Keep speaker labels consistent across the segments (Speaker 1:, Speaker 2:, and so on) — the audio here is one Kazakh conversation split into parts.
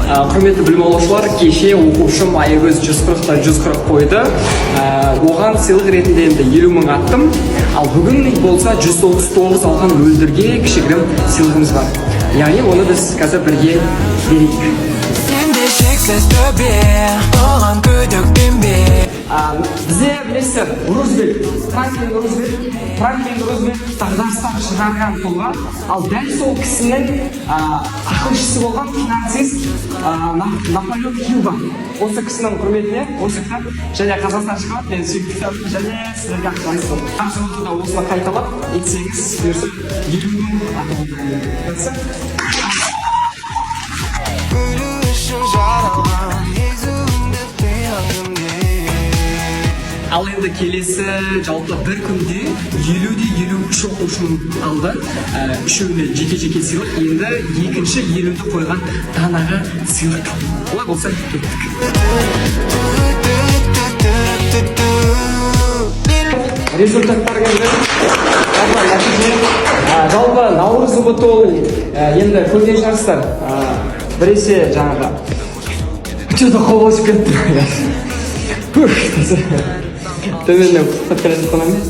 Speaker 1: Құрметті білім алушылар, кеше оқушым Айгөз 140-та 140 қойды. Оған сыйлық ретінде енді 50 мың аттым. Ал бүгін болса 139 алған мөлдірге кішігірім сыйлығымыз бар. Яғни оны біз қазір бірге берейік. Бізде білесіздер, Франклин Рузвельт дағдарыстан шығарған тұлға, ал дәл сол кісінің ақылшысы болған финансист Наполеон Хилл. Осы кісінің құрметіне осы кітап және Қазақстан шығады, мен сүйікті кітап және сіздерге ақылыңыз болды. Қаржылықты да осыны қайталап етсеңіз, бұйырса 20 мың Ал енді келесі жалпы бір күнде 50-53 оқушының алды. Үшеуіне жеке-жеке сыйлық, енді екінші 50-ді қойған данаға сыйлық. Олай болса кеттік. Результаттар келді. Жалпы наурыз ұбыты ол енді көрген шығарсыздар. Біресе жаңағы что-то қол босып кетті. Төменнен құттықтап келе жатқан емес.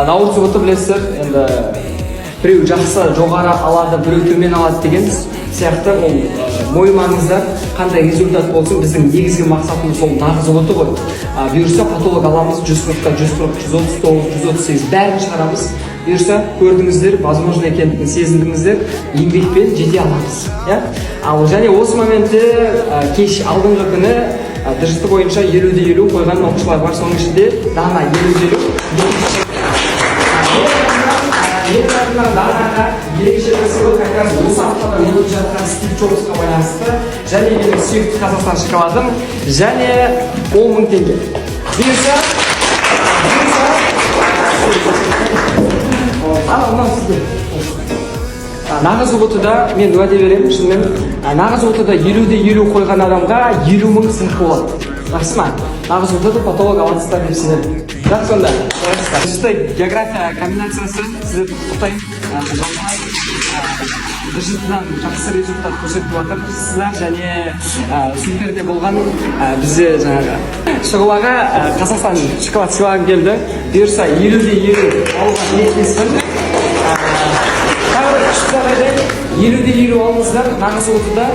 Speaker 1: Наурыз ұбыты білесіздер, енді біреу жақсы жоғары алады, біреу төмен алады деген сияқты ол мойымаңыздар. Қандай результат болсын, біздің негізгі мақсатымыз сол нағыз ұбыты ғой. Бұйырса патолог аламыз, 140-та 140, 139, 138 бәрін шығарамыз. Бұйырса көрдіңіздер, возможно екендігін сезіндіңіздер, еңбекпен жете аламыз. Ал және осы моментте кеш алдыңғы күні дұрысты бойынша 50-50 қойған оқушылар бар, соның ішінде дана 50-50. Данаға ерекше сыйлық қайтарыз осы аптада өтіп жатқан Стив Джобсқа байланысты және менің сүйікті Қазақстан шоколадым және 10 мың теңге. Бұйырса нағыз ұбытыда мен уәде беремін, шынымен нағыз ұбытыда 50-50 қойған адамға 50 мың сыйлық болады. Жақсы ма? Нағыз ұбытыда патолог алатыстар деп сенемін. Жақсы онда. Үшті география комбинациясы сіздерді құттықтаймын. Дұржытыдан жақсы результат көрсетіп отырсыздар және сөздерде болған бізде жаңағы шұғылаға Қазақстан шоколад сыйлағым келді. Бұйырса 50-50 алуға ниеттеспін. 50-50 алыңыздар, нағыз ұбытыда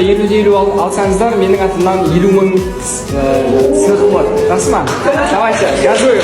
Speaker 1: 50-50 алсаңыздар, менің атымнан 50 мың сыйлық болады. Жақсы ма? Давайте, газуем.